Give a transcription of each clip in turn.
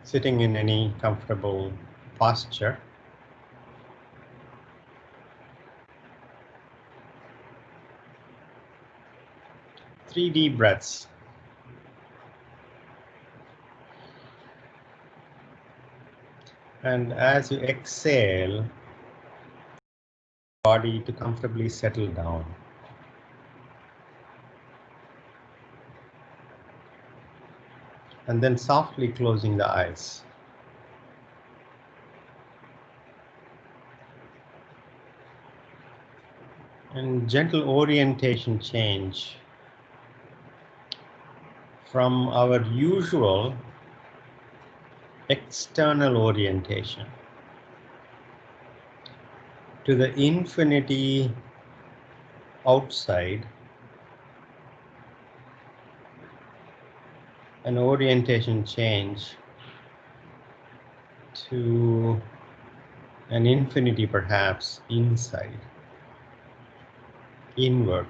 Sitting in any comfortable posture. Three deep breaths. And as you exhale, body to comfortably settle down. And then softly closing the eyes. And gentle orientation change from our usual external orientation to the infinity outside, an orientation change to an infinity perhaps inside, inward.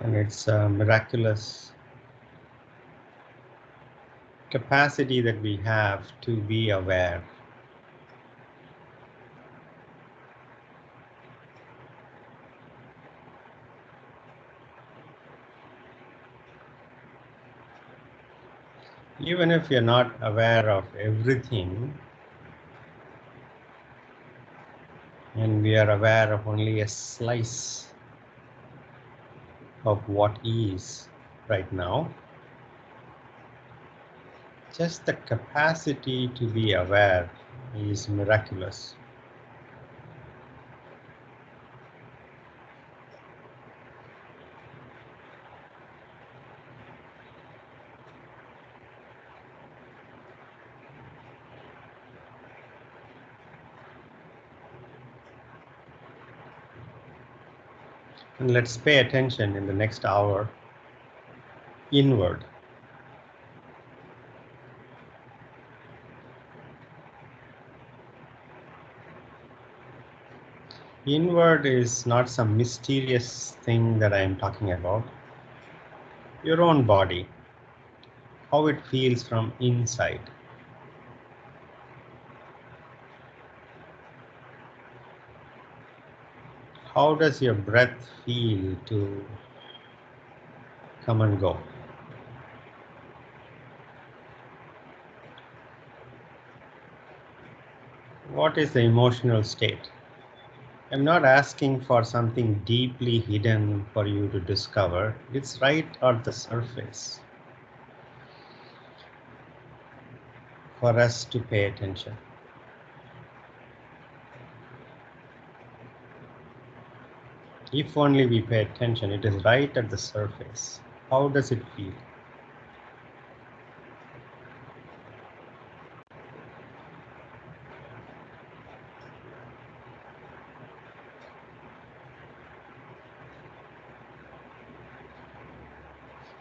And it's a miraculous capacity that we have to be aware. Even if you're not aware of everything, and we are aware of only a slice of what is right now, just the capacity to be aware is miraculous. And let's pay attention in the next hour inward. Inward is not some mysterious thing that I am talking about. Your own body, how it feels from inside. How does your breath feel to come and go? What is the emotional state? I'm not asking for something deeply hidden for you to discover. It's right on the surface for us to pay attention. If only we pay attention, it is right at the surface. How does it feel?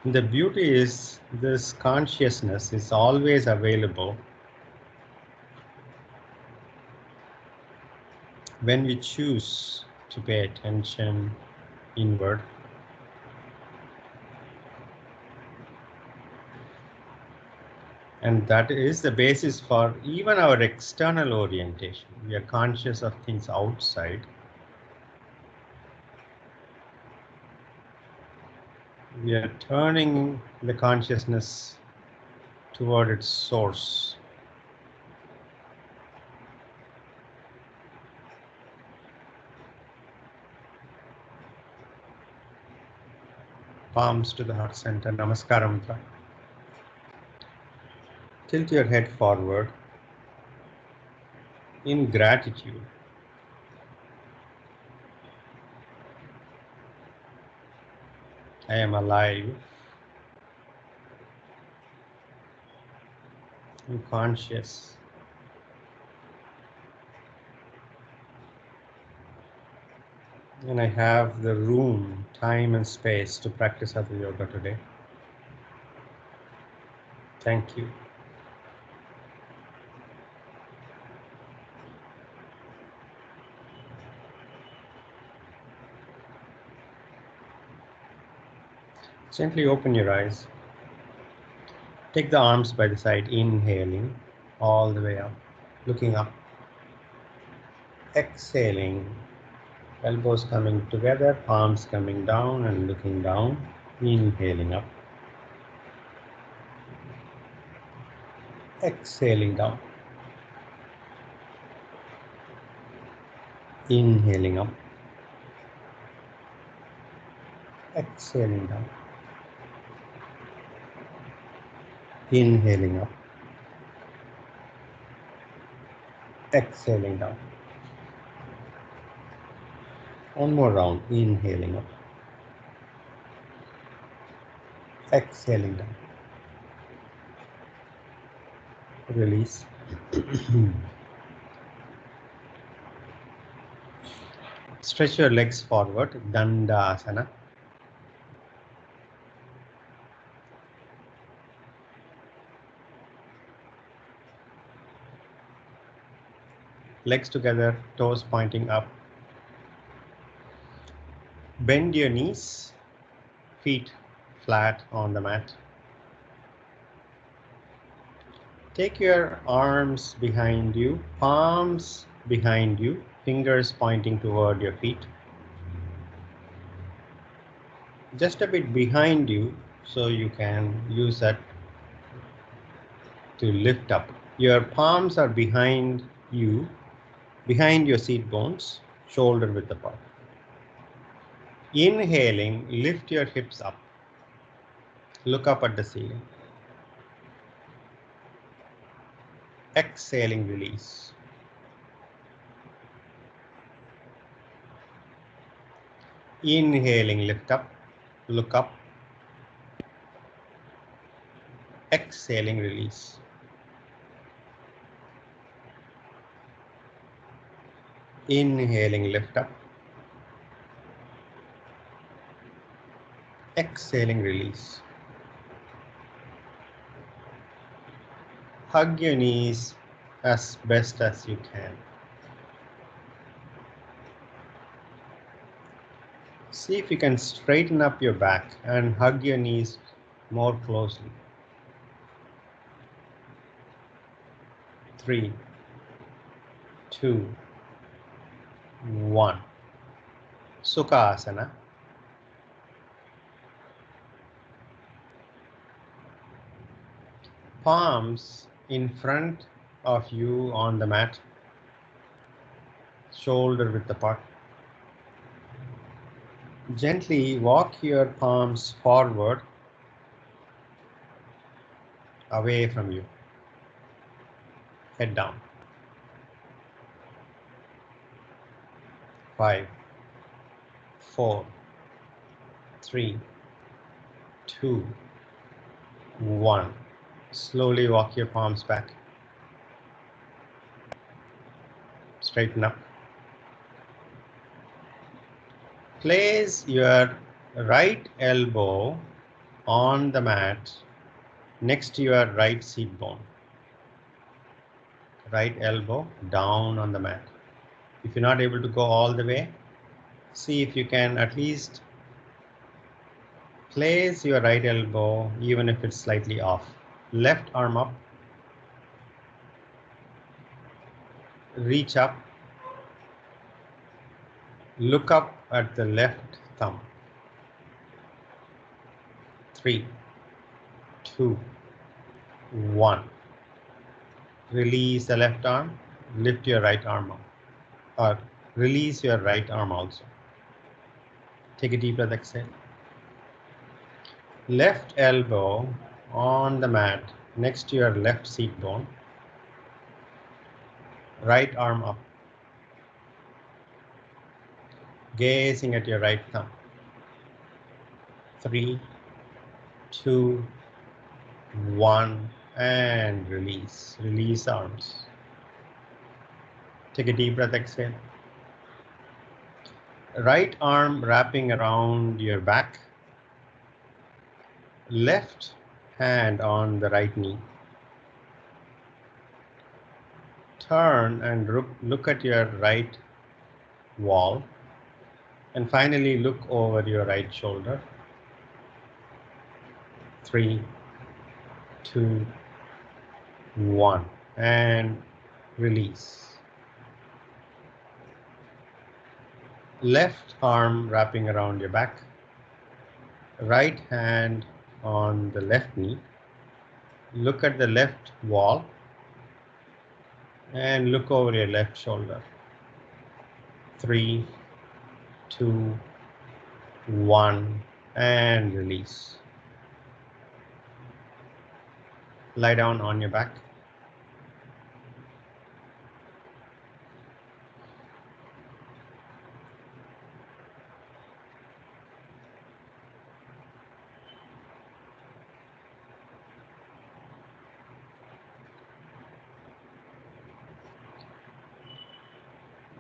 The beauty is this consciousness is always available when we choose to pay attention inward. And that is the basis for even our external orientation. We are conscious of things outside. We are turning the consciousness toward its source. Palms to the heart center, Namaskara Mudra. Tilt your head forward in gratitude. I am alive. I'm conscious. And I have the room, time and space to practice Hatha Yoga today. Thank you. Gently open your eyes. Take the arms by the side, inhaling all the way up, looking up. Exhaling, elbows coming together, palms coming down and looking down. Inhaling up. Exhaling down. Inhaling up. Exhaling down. Inhaling up. Exhaling down. One more round. Inhaling up. Exhaling down. Release. Stretch your legs forward. Dandasana. Legs together, toes pointing up. Bend your knees, feet flat on the mat. Take your arms behind you, palms behind you, fingers pointing toward your feet. Just a bit behind you so you can use that to lift up. Your palms are behind you, behind your seat bones, shoulder width apart. Inhaling, lift your hips up. Look up at the ceiling. Exhaling, release. Inhaling, lift up, look up. Exhaling, release. Inhaling, lift up. Exhaling, release. Hug your knees as best as you can. See if you can straighten up your back and hug your knees more closely. 3, 2, 1. Sukhasana. Palms in front of you on the mat. Shoulder width apart. Gently walk your palms forward, away from you. Head down. 5, 4, 3, 2, 1. Slowly walk your palms back. Straighten up. Place your right elbow on the mat next to your right seat bone. Right elbow down on the mat. If you're not able to go all the way, see if you can at least place your right elbow even if it's slightly off. Left arm up. Reach up. Look up at the left thumb. 3, 2, 1. Release the left arm. Lift your right arm up. Or release your right arm also. Take a deep breath, exhale. Left elbow on the mat next to your left seat bone. Right arm up. Gazing at your right thumb. 3, 2, 1, and release. Release arms. Take a deep breath, exhale. Right arm wrapping around your back. Left hand on the right knee. Turn and look at your right wall. And finally, look over your right shoulder. 3, 2, 1. And release. Left arm wrapping around your back. Right hand on the left knee. Look at the left wall. And look over your left shoulder. 3, 2, 1. And release. Lie down on your back.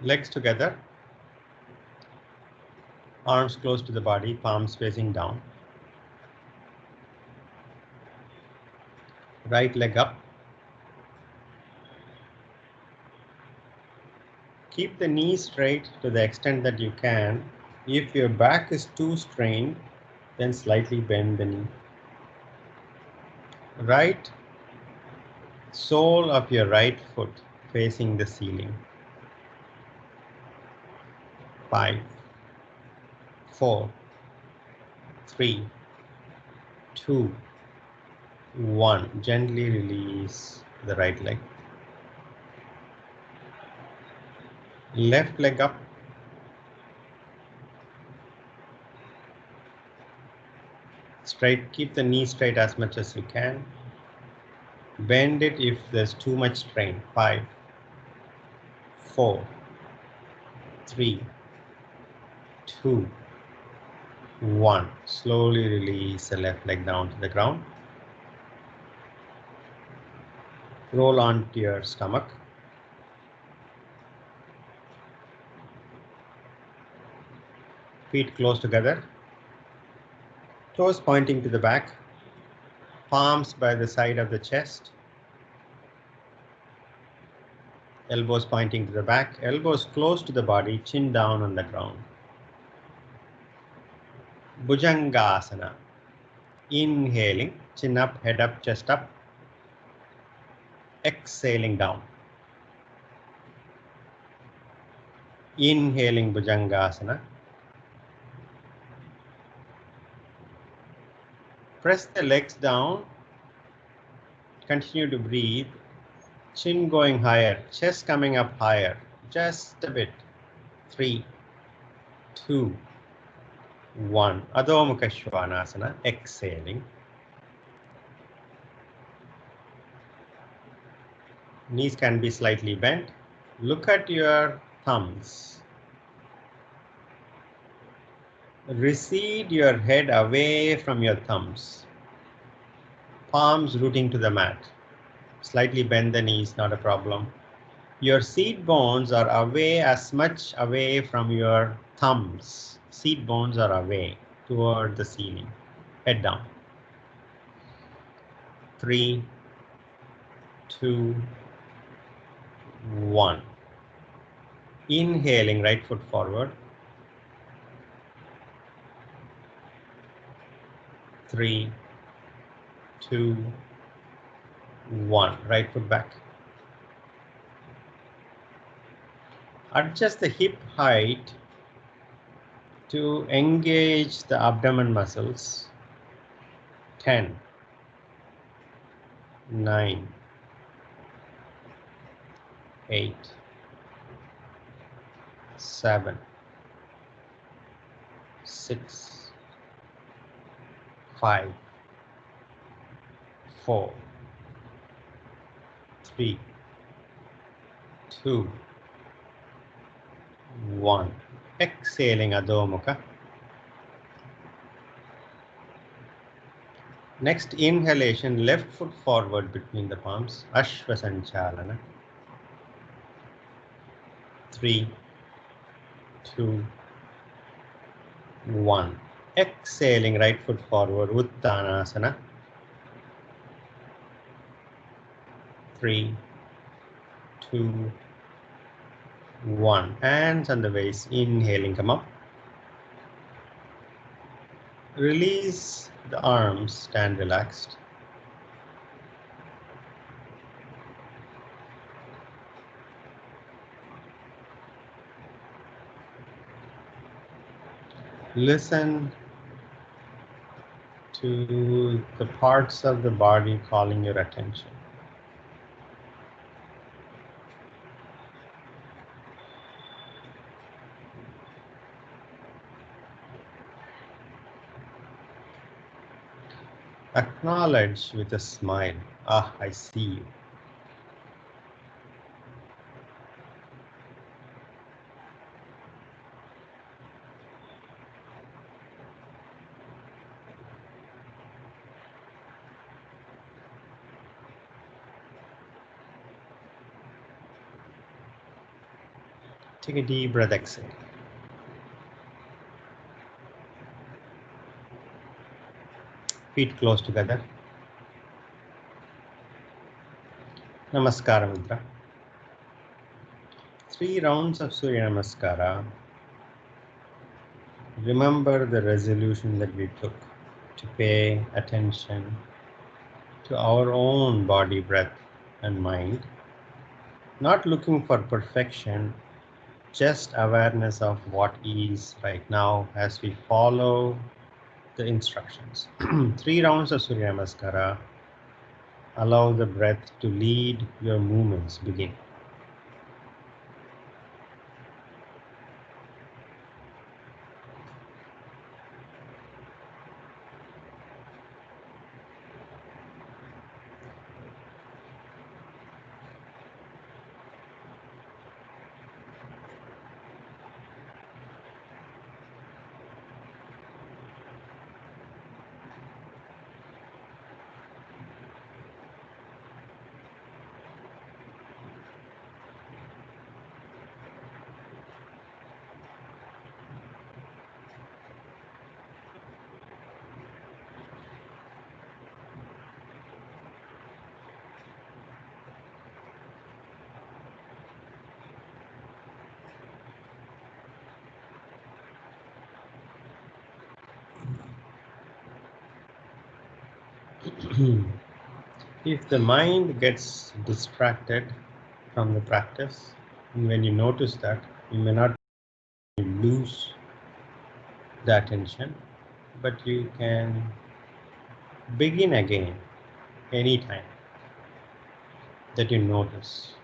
Legs together. Arms close to the body, palms facing down. Right leg up. Keep the knee straight to the extent that you can. If your back is too strained, then slightly bend the knee. Right sole of your right foot facing the ceiling. 5, 4, 3, 2, 1. Gently release the right leg. Left leg up. Straight, keep the knee straight as much as you can. Bend it if there's too much strain. 5, 4, 3, 2, 1. Slowly release the left leg down to the ground. Roll onto your stomach. Feet close together. Toes pointing to the back. Palms by the side of the chest. Elbows pointing to the back. Elbows close to the body. Chin down on the ground. Bhujangasana. Inhaling. Chin up, head up, chest up. Exhaling down. Inhaling Bhujangasana. Press the legs down. Continue to breathe. Chin going higher, chest coming up higher. Just a bit. 3, 2, 1. Adho Mukha Svanasana. Exhaling. Knees can be slightly bent. Look at your thumbs. Recede your head away from your thumbs. Palms rooting to the mat. Slightly bend the knees, not a problem. Your seat bones are away, as much away from your thumbs. Seat bones are away toward the ceiling. Head down. 3, 2, 1. Inhaling, right foot forward. 3, 2, 1. Right foot back. Adjust the hip height to engage the abdomen muscles. 10, 9, 8, 7, 6, 5, 4, 3, 2, 1. Exhaling Adho Mukha. Next inhalation, left foot forward between the palms. Ashwa Sanchalana. 3, 2, 1. Exhaling, right foot forward. Uttanasana. 3, 2, 1. Hands on the waist, inhaling, come up. Release the arms, stand relaxed. Listen to the parts of the body calling your attention. Acknowledge with a smile, ah, I see you. Take a deep breath, exhale. Feet close together. Namaskara Mudra. 3 rounds of Surya Namaskara. Remember the resolution that we took to pay attention to our own body, breath, and mind. Not looking for perfection, just awareness of what is right now as we follow the instructions. 3 rounds of Surya Namaskara. Allow the breath to lead your movements. Begin. If the mind gets distracted from the practice, and when you notice that, you may not lose the attention, but you can begin again anytime that you notice.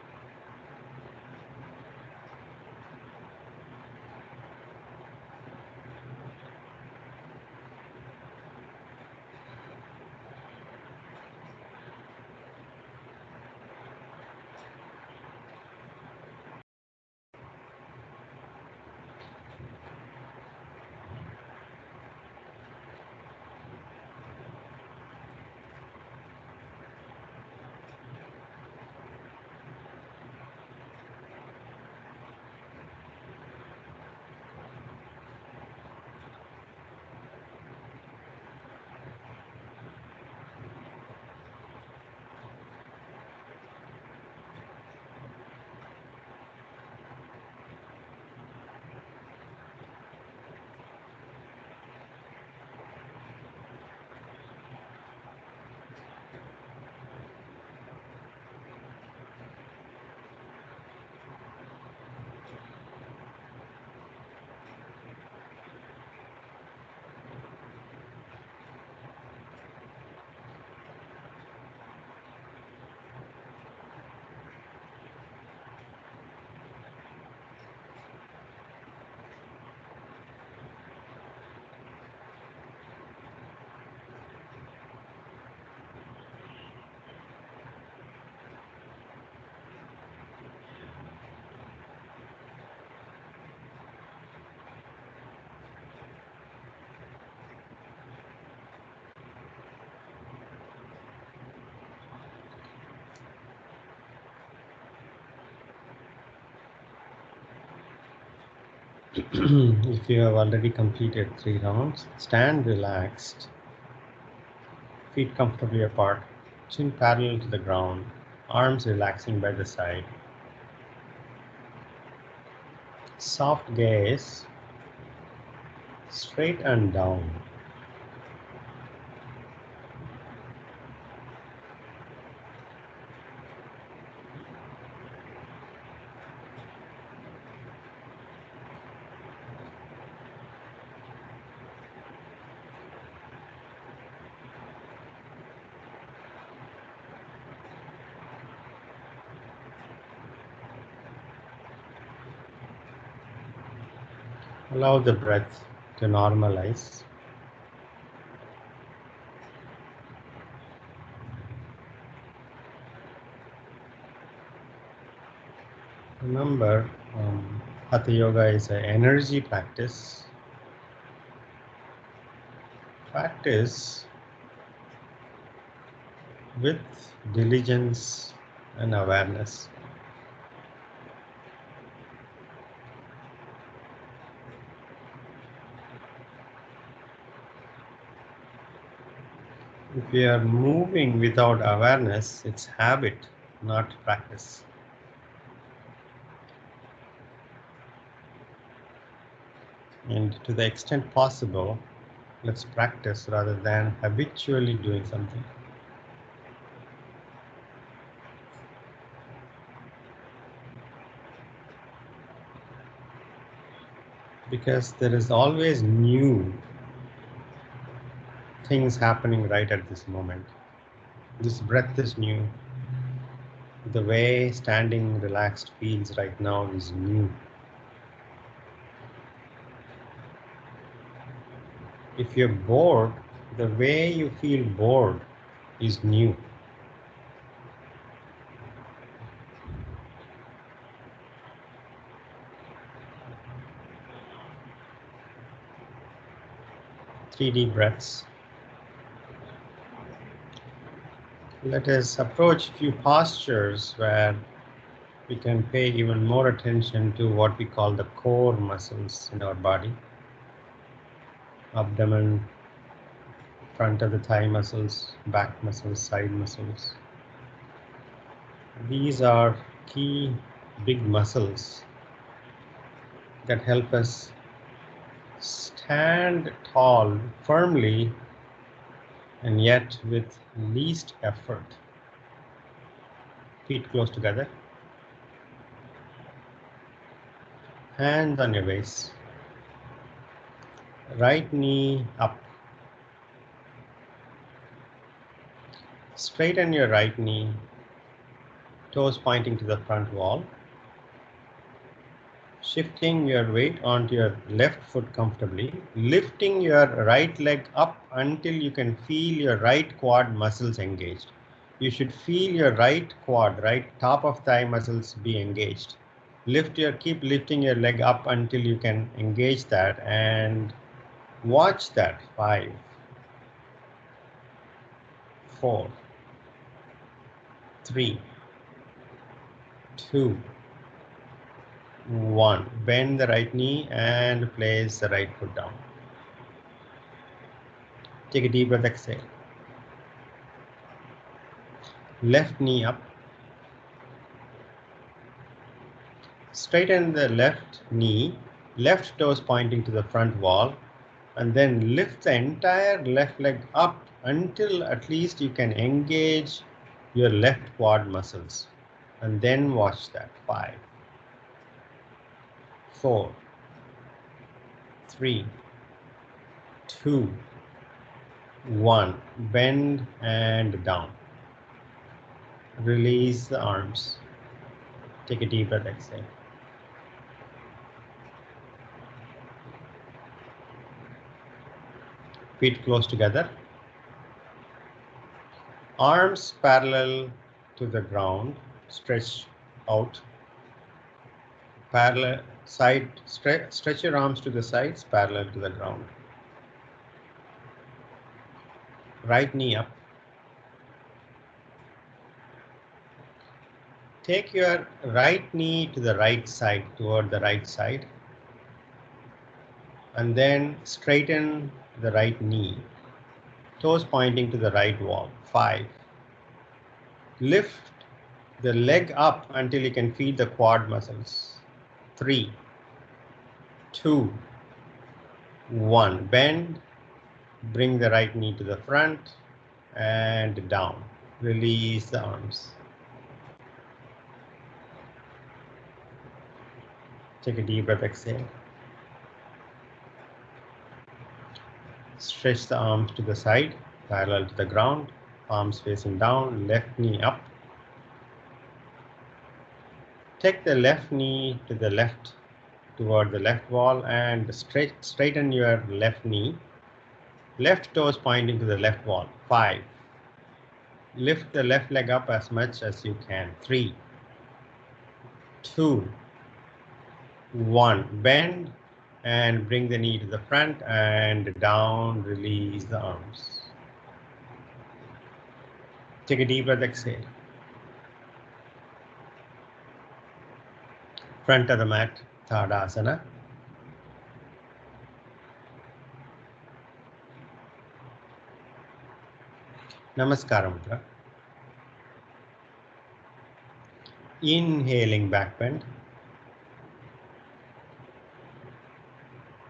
If you have already completed 3 rounds, stand relaxed, feet comfortably apart, chin parallel to the ground, Arms relaxing by the side. Soft gaze, straight and down. Allow the breath to normalize. Remember, Hatha Yoga is an energy practice. Practice with diligence and awareness. If we are moving without awareness, it's habit, not practice. And to the extent possible, let's practice rather than habitually doing something. Because there is always new things happening right at this moment. This breath is new. The way standing relaxed feels right now is new. If you're bored, the way you feel bored is new. Three deep breaths. Let us approach few postures where we can pay even more attention to what we call the core muscles in our body. Abdomen, front of the thigh muscles, back muscles, side muscles. These are key big muscles that help us stand tall, firmly, and yet with least effort. Feet close together. Hands on your waist. Right knee up. Straighten your right knee, toes pointing to the front wall. Shifting your weight onto your left foot comfortably. Lifting your right leg up until you can feel your right quad muscles engaged. You should feel your right quad, right top of thigh muscles be engaged. Keep lifting your leg up until you can engage that and watch that. 5, 4, 3, 2, 1. Bend the right knee and place the right foot down. Take a deep breath, exhale. Left knee up. Straighten the left knee, left toes pointing to the front wall, and then lift the entire left leg up until at least you can engage your left quad muscles. And then watch that. 5, 4, 3, 2, 1. Bend and down. Release the arms. Take a deep breath, exhale. Feet close together. Arms parallel to the ground. Stretch out. Parallel side. Stretch your arms to the sides, parallel to the ground. Right knee up. Take your right knee to the right side, toward the right side, and then straighten the right knee, toes pointing to the right wall. 5. Lift the leg up until you can feel the quad muscles. 3, 2, 1. Bend, bring the right knee to the front and down. Release the arms. Take a deep breath, exhale. Stretch the arms to the side, parallel to the ground, palms facing down, left knee up. Take the left knee to the left, toward the left wall, and straighten your left knee. Left toes pointing to the left wall. 5. Lift the left leg up as much as you can. 3, 2, 1. Bend and bring the knee to the front and down. Release the arms. Take a deep breath, exhale. Front of the mat, Tadasana. Namaskara Mudra. Inhaling back bend.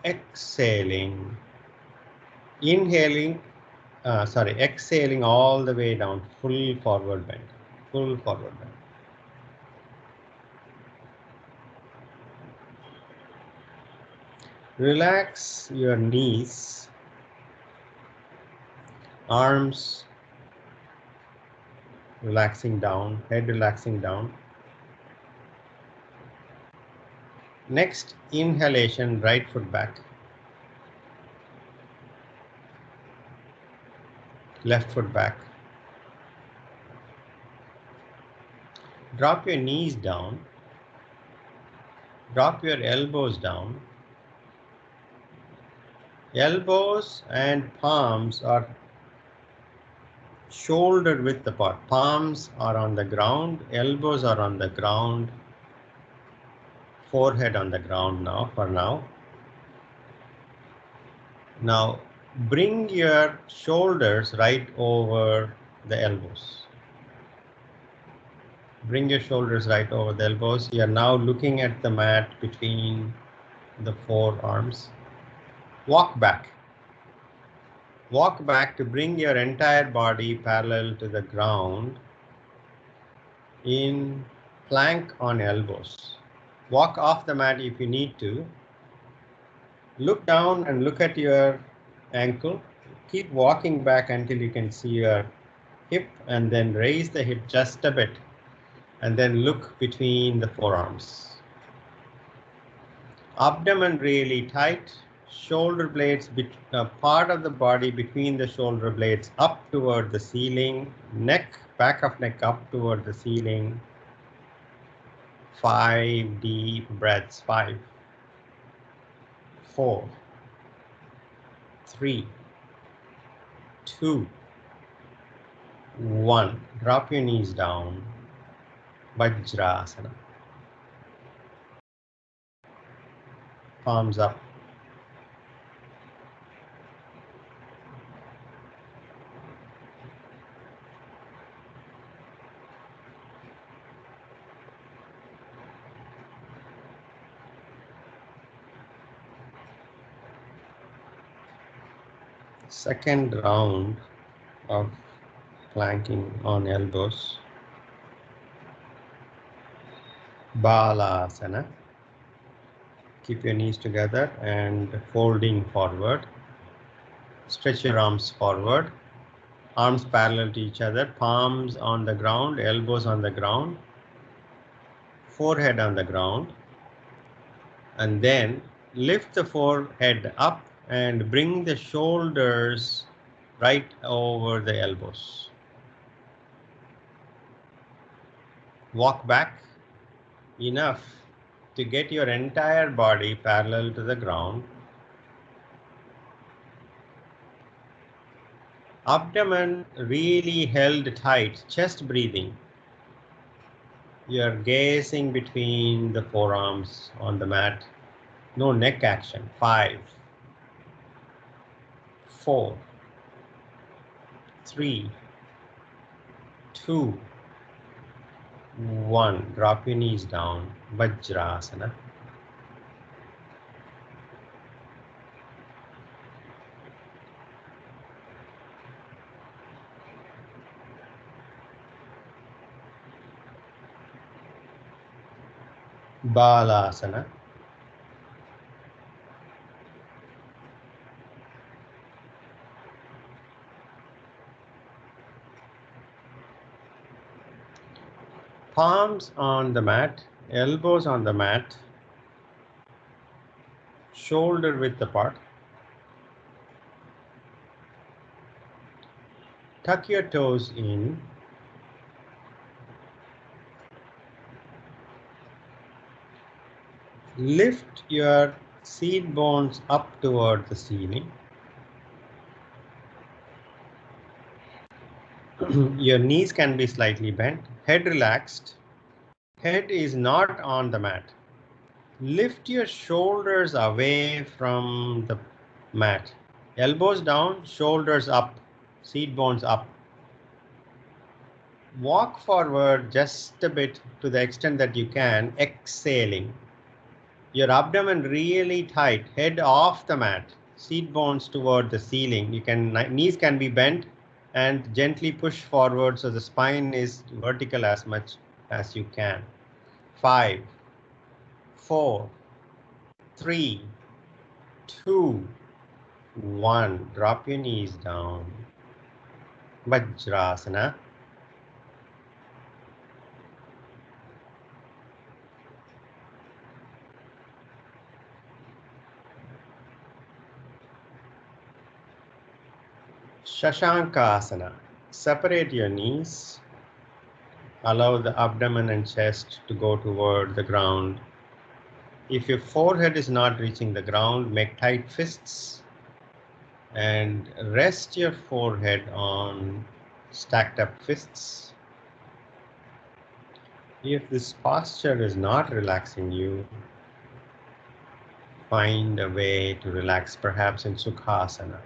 Exhaling. Exhaling all the way down, full forward bend. Full forward bend. Relax your knees, arms relaxing down, head relaxing down. Next, inhalation, right foot back. Left foot back. Drop your knees down. Drop your elbows down. Elbows and palms are shoulder width apart. Palms are on the ground. Elbows are on the ground. Forehead on the ground now, for now. Now, bring your shoulders right over the elbows. Bring your shoulders right over the elbows. You are now looking at the mat between the forearms. Walk back. Walk back to bring your entire body parallel to the ground in plank on elbows. Walk off the mat if you need to. Look down and look at your ankle. Keep walking back until you can see your hip, and then raise the hip just a bit and then look between the forearms. Abdomen really tight, shoulder blades, part of the body between the shoulder blades up toward the ceiling, neck, back of neck up toward the ceiling. 5 deep breaths. 5, 4, 3, 2, 1. Drop your knees down. Vajrasana. Palms up. Second round of planking on elbows. Balasana. Keep your knees together and folding forward. Stretch your arms forward. Arms parallel to each other. Palms on the ground, elbows on the ground. Forehead on the ground. And then lift the forehead up and bring the shoulders right over the elbows. Walk back enough to get your entire body parallel to the ground. Abdomen really held tight, chest breathing. You're gazing between the forearms on the mat. No neck action. 5, 4, 3, 2, 1. Drop your knees down. Vajrasana. Balasana. Palms on the mat, elbows on the mat, shoulder width apart. Tuck your toes in. Lift your seat bones up toward the ceiling. Your knees can be slightly bent, head relaxed. Head is not on the mat. Lift your shoulders away from the mat. Elbows down, shoulders up, seat bones up. Walk forward just a bit to the extent that you can, exhaling. Your abdomen really tight, head off the mat, seat bones toward the ceiling. Knees can be bent and gently push forward so the spine is vertical as much as you can. 5, 4, 3, 2, 1. Drop your knees down. Vajrasana. Shashankasana. Separate your knees. Allow the abdomen and chest to go toward the ground. If your forehead is not reaching the ground, make tight fists and rest your forehead on stacked up fists. If this posture is not relaxing you, find a way to relax, perhaps in Sukhasana.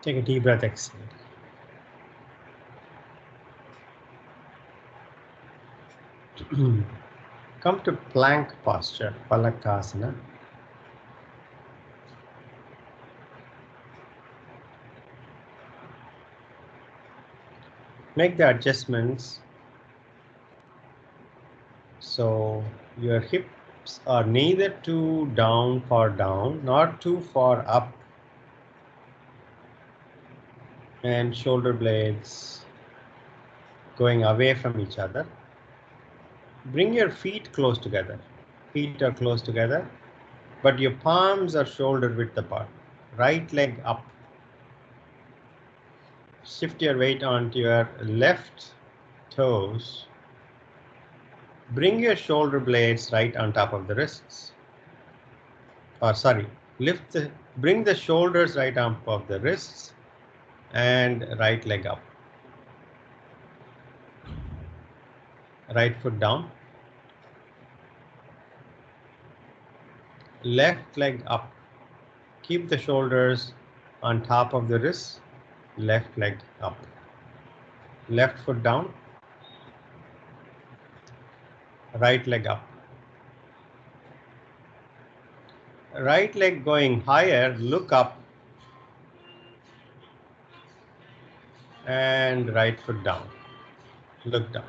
Take a deep breath, exhale. Come to plank posture, Palakasana. Make the adjustments so your hips are neither too down for down, nor too far up, and shoulder blades going away from each other. Bring your feet close together. Feet are close together, but your palms are shoulder width apart. Right leg up. Shift your weight onto your left toes. Bring your shoulder blades right on top of the wrists. Bring the shoulders right on top of the wrists and right leg up. Right foot down. Left leg up. Keep the shoulders on top of the wrists. Left leg up. Left foot down. Right leg up. Right leg going higher, look up, and right foot down, look down.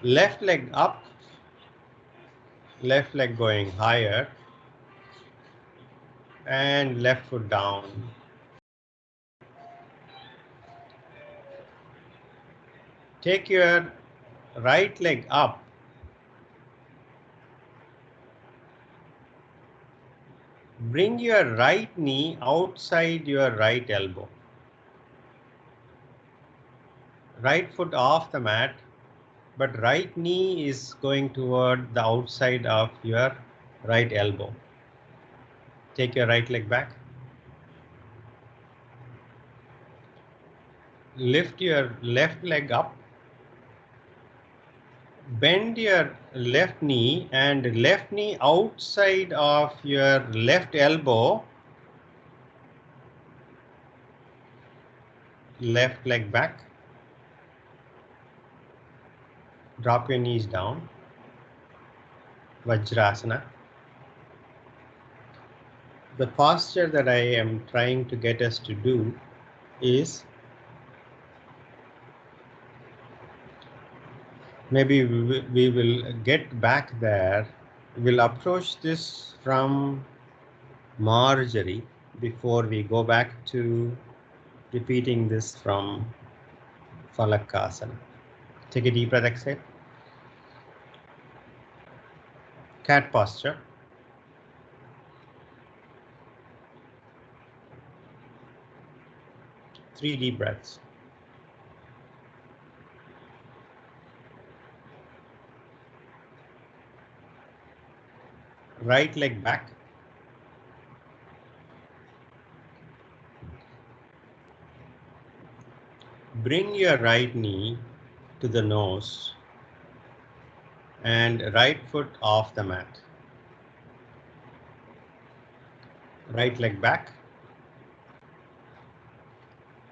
Left leg up, left leg going higher, and left foot down. Take your right leg up, Bring your right knee outside your right elbow. Right foot off the mat, but right knee is going toward the outside of your right elbow. Take your right leg back. Lift your left leg up. Bend your left knee and left knee outside of your left elbow. Left leg back. Drop your knees down. Vajrasana. The posture that I am trying to get us to do is, maybe we will get back there. We'll approach this from Marjorie before we go back to repeating this from Falakasana. Take a deep breath, exhale. Cat posture. Three deep breaths. Right leg back. Bring your right knee to the nose and right foot off the mat. Right leg back.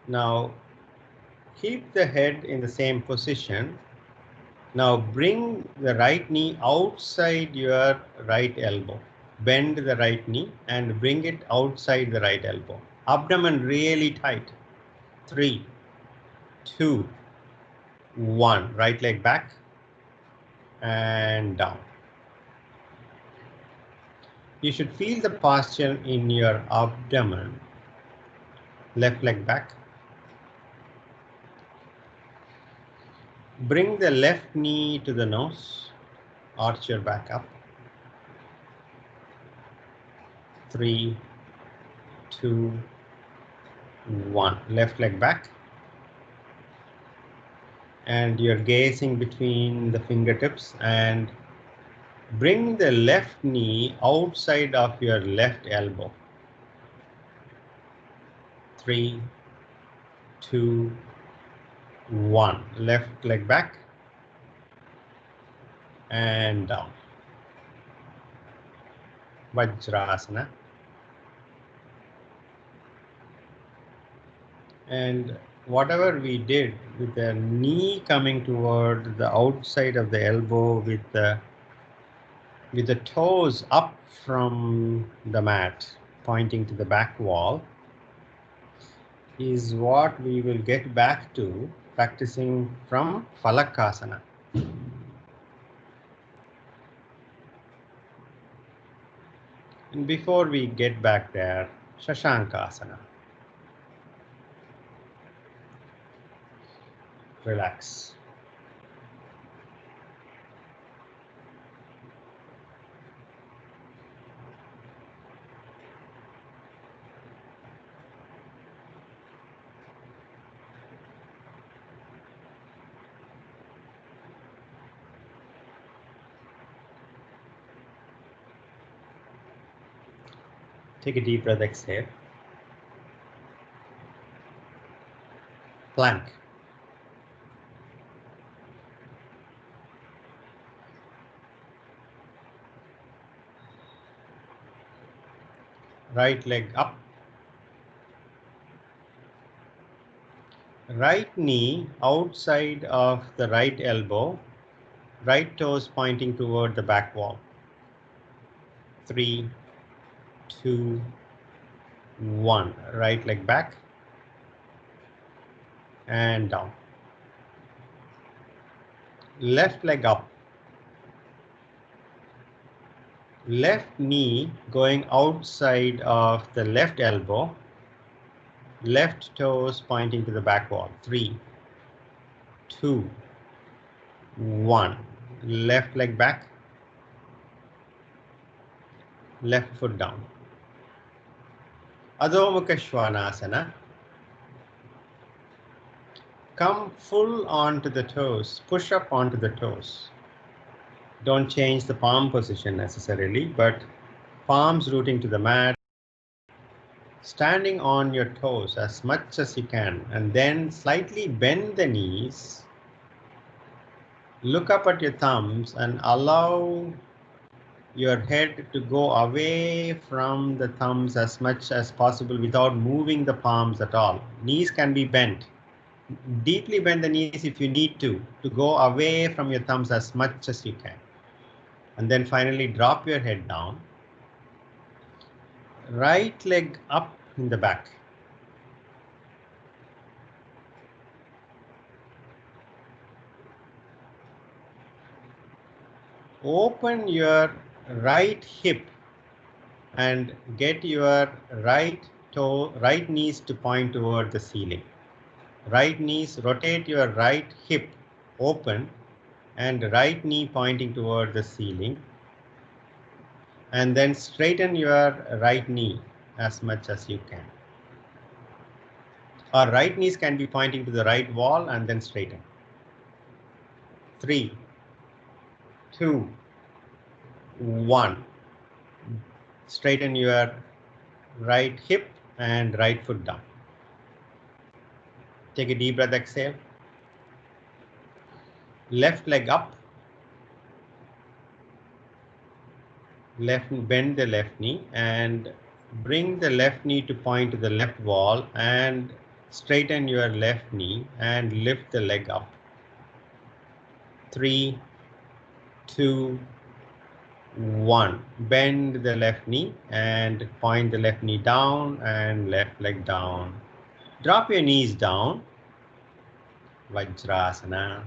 Now keep the head in the same position. Now bring the right knee outside your right elbow. Bend the right knee and bring it outside the right elbow. Abdomen really tight. 3, 2, 1. Right leg back and down. You should feel the posture in your abdomen. Left leg back. Bring the left knee to the nose. Arch your back up. 3, 2, 1. Left leg back. And you're gazing between the fingertips and bring the left knee outside of your left elbow. 3, 2, 1. Left leg back and down. Vajrasana. And whatever we did with the knee coming toward the outside of the elbow with the toes up from the mat pointing to the back wall is what we will get back to practicing from Falakasana. And before we get back there, Shashankasana. Relax. Take a deep breath, exhale. Plank. Right leg up. Right knee outside of the right elbow. Right toes pointing toward the back wall. 3, 2, 1. Right leg back and down. Left leg up. Left knee going outside of the left elbow. Left toes pointing to the back wall. 3, 2, 1. Left leg back. Left foot down. Adho Mukha Svanasana. Come full onto the toes, push up onto the toes. Don't change the palm position necessarily, but palms rooting to the mat, standing on your toes as much as you can, and then slightly bend the knees, look up at your thumbs and allow your head to go away from the thumbs as much as possible without moving the palms at all. Knees can be bent. Deeply bend the knees if you need to go away from your thumbs as much as you can. And then finally drop your head down. Right leg up in the back. Open your right hip and get your right knees to point toward the ceiling. Right knees, rotate your right hip open and right knee pointing toward the ceiling. And then straighten your right knee as much as you can. Our right knees can be pointing to the right wall and then straighten. 3, 2, 1. Straighten your right hip and right foot down. Take a deep breath, exhale. Left leg up. Bend the left knee and bring the left knee to point to the left wall and straighten your left knee and lift the leg up. 3, 2, 1. Bend the left knee and point the left knee down and left leg down. Drop your knees down. Vajrasana.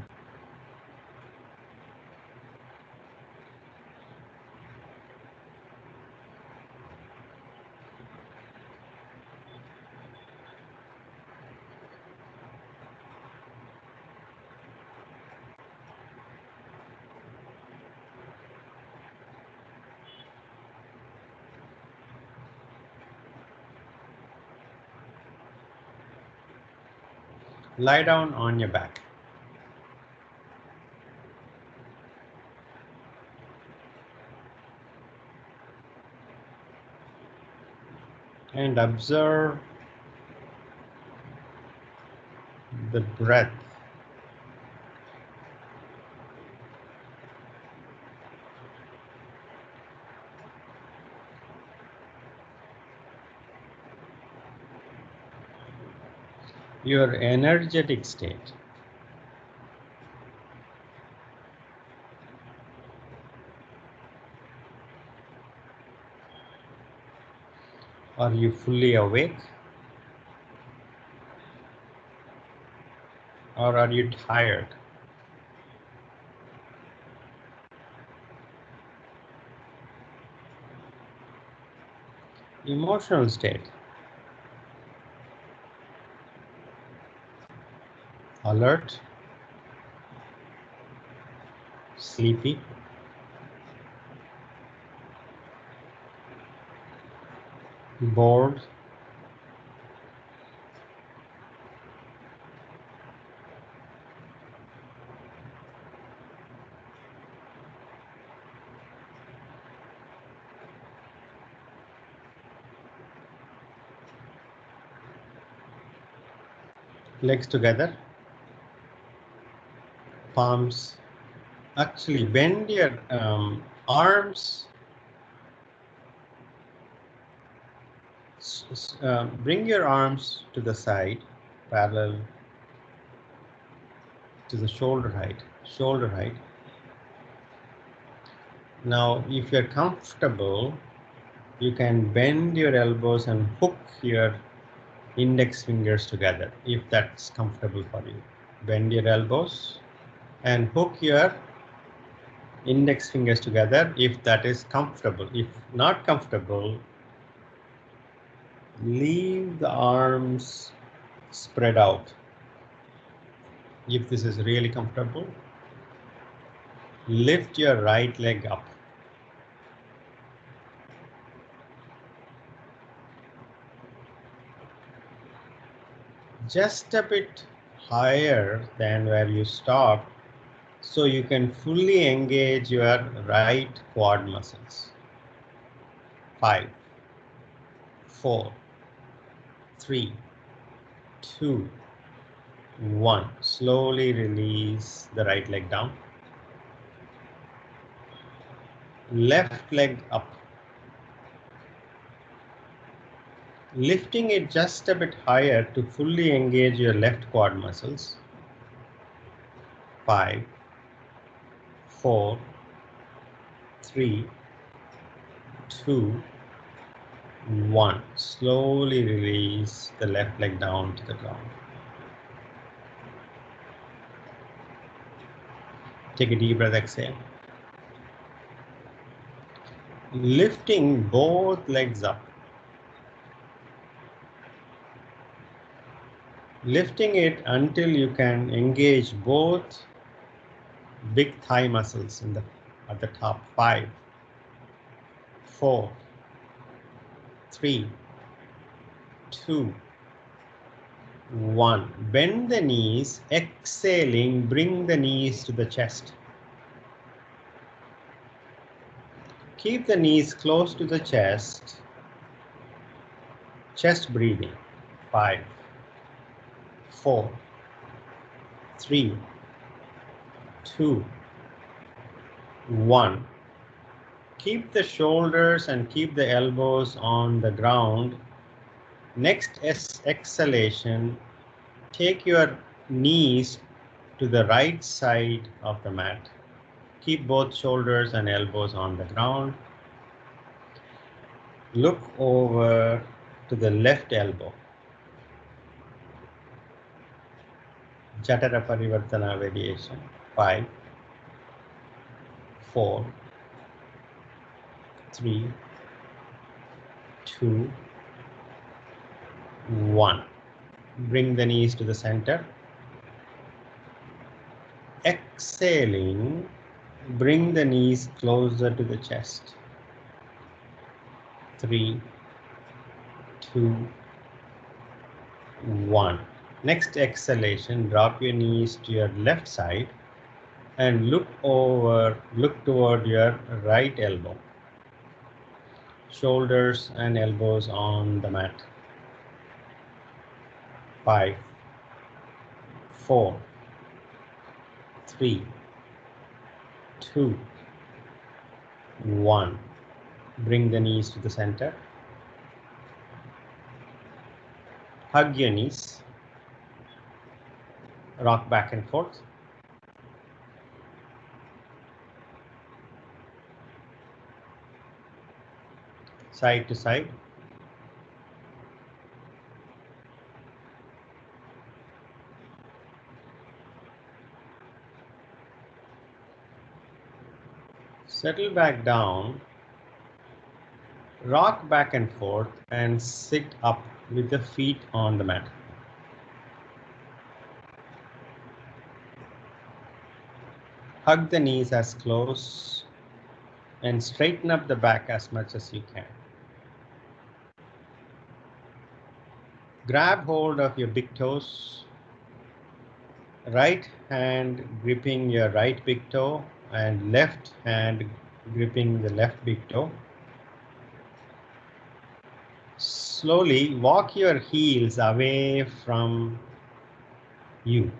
Lie down on your back. And observe the breath. Your energetic state. Are you fully awake? Or are you tired? Emotional state. Alert, sleepy, bored, legs together, palms. Actually, bend your arms. Bring your arms to the side, parallel to the shoulder height. Shoulder height. Now, if you're comfortable, you can bend your elbows and hook your index fingers together if that's comfortable for you. Bend your elbows and hook your index fingers together if that is comfortable. If not comfortable, leave the arms spread out. If this is really comfortable, lift your right leg up. just a bit higher than where you stopped, so you can fully engage your right quad muscles. 5, 4, 3, 2, 1. Slowly release the right leg down. Left leg up. Lifting it just a bit higher to fully engage your left quad muscles. 5, 4, 3, 2, 1. Slowly release the left leg down to the ground. Take a deep breath, exhale. Lifting both legs up. Lifting it until you can engage both big thigh muscles at the top. 5, 4, 3, 2, 1. Bend the knees, exhaling, bring the knees to the chest. Keep the knees close to the chest. Chest breathing. 5, 4, 3, 2, 1. Keep the shoulders and keep the elbows on the ground. Next exhalation, take your knees to the right side of the mat. Keep both shoulders and elbows on the ground. Look over to the left elbow. Jatara Parivartana variation. 5, 4, 3, 2, 1. Bring the knees to the center. Exhaling, bring the knees closer to the chest. 3, 2, 1. Next exhalation, drop your knees to your left side and look toward your right elbow. Shoulders and elbows on the mat. 5, 4, 3, 2, 1. Bring the knees to the center. Hug your knees. Rock back and forth. Side to side. Settle back down. Rock back and forth and sit up with the feet on the mat. Hug the knees as close and straighten up the back as much as you can. Grab hold of your big toes. Right hand gripping your right big toe and left hand gripping the left big toe. Slowly walk your heels away from you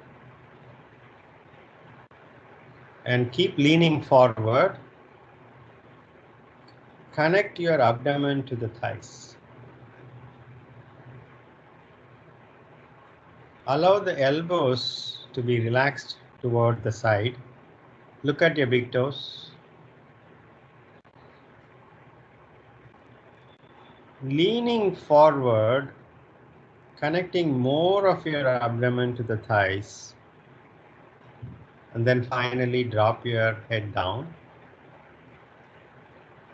and keep leaning forward. Connect your abdomen to the thighs. Allow the elbows to be relaxed toward the side. Look at your big toes. Leaning forward, connecting more of your abdomen to the thighs. And then finally drop your head down.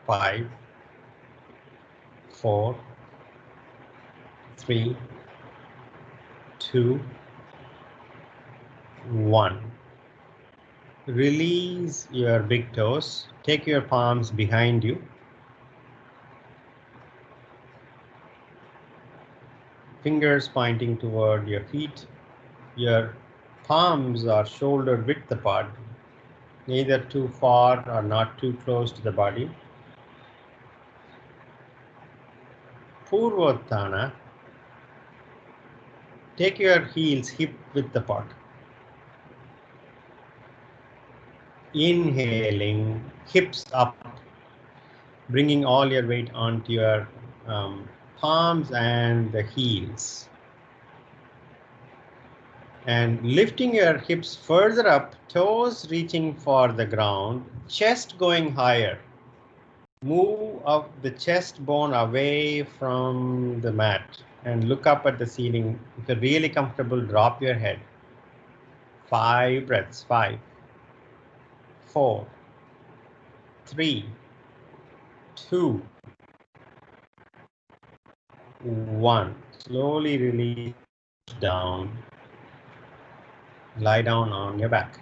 5, 4, 3, 2, 1. Release your big toes. Take your palms behind you. fingers pointing toward your feet. Your palms are shoulder width apart, neither too far or not too close to the body. Purvotthana. Take your heels hip width apart. Inhaling, hips up, bringing all your weight onto your palms and the heels. And lifting your hips further up, toes reaching for the ground, chest going higher. Move up the chest bone away from the mat and look up at the ceiling. If you're really comfortable, drop your head. 5 breaths. 5, 4, 3, 2, 1. Slowly release down. Lie down on your back.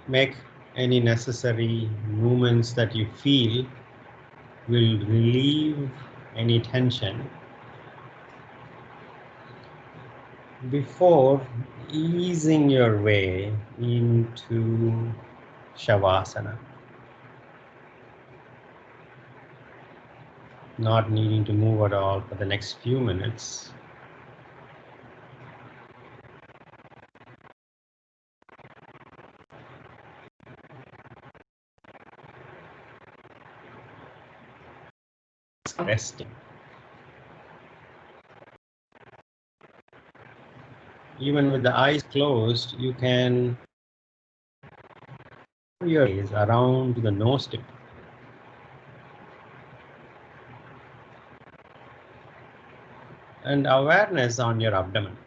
Make any necessary movements that you feel will relieve any tension before easing your way into Shavasana. Not needing to move at all for the next few minutes. Resting. Even with the eyes closed, you can move your gaze around the nose tip. And awareness on your abdomen.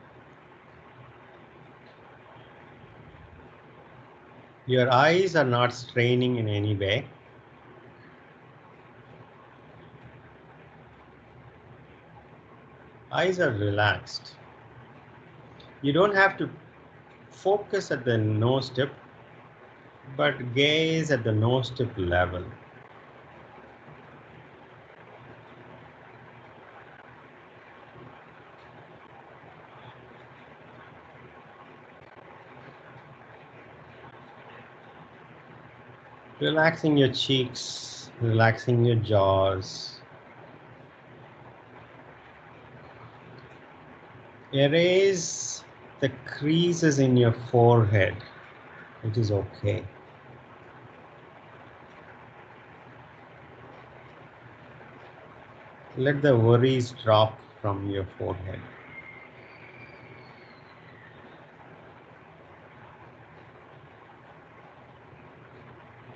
Your eyes are not straining in any way. Eyes are relaxed. You don't have to focus at the nose tip, but gaze at the nose tip level. Relaxing your cheeks, relaxing your jaws. Erase the creases in your forehead. It is okay. Let the worries drop from your forehead.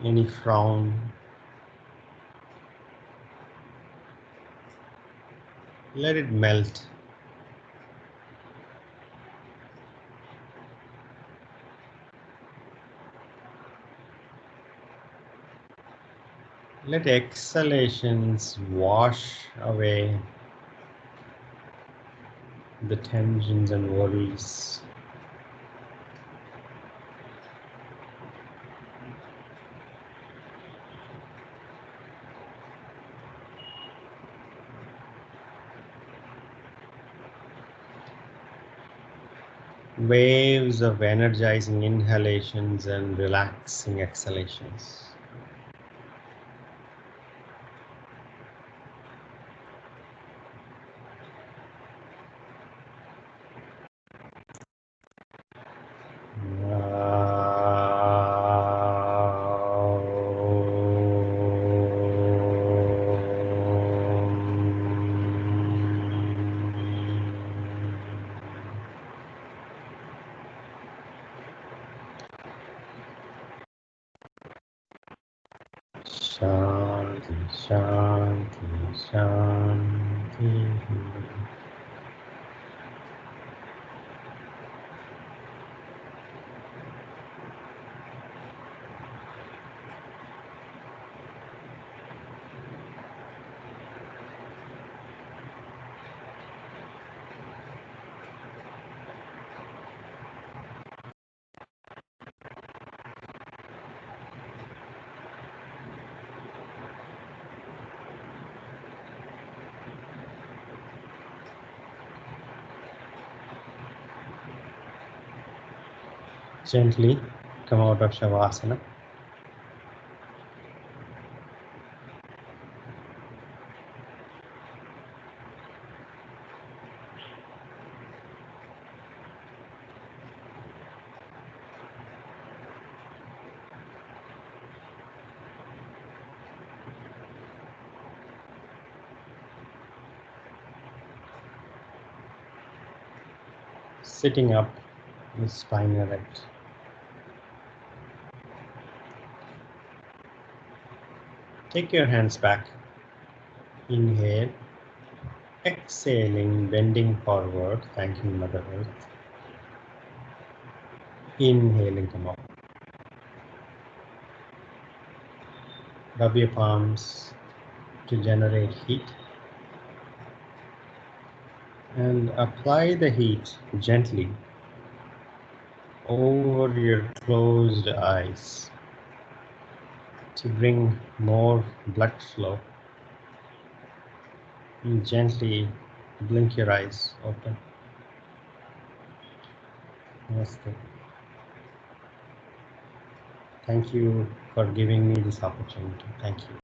Any frown, let it melt. Let exhalations wash away the tensions and worries. Waves of energizing inhalations and relaxing exhalations. Shanti, Shanti, Shanti. Gently come out of Shavasana. Sitting up with spine erect. Take your hands back. Inhale. Exhaling, bending forward, thanking Mother Earth. Inhaling, come up. Rub your palms to generate heat. And apply the heat gently over your closed eyes to bring more blood flow. And gently blink your eyes open. Namaste. Thank you for giving me this opportunity. Thank you.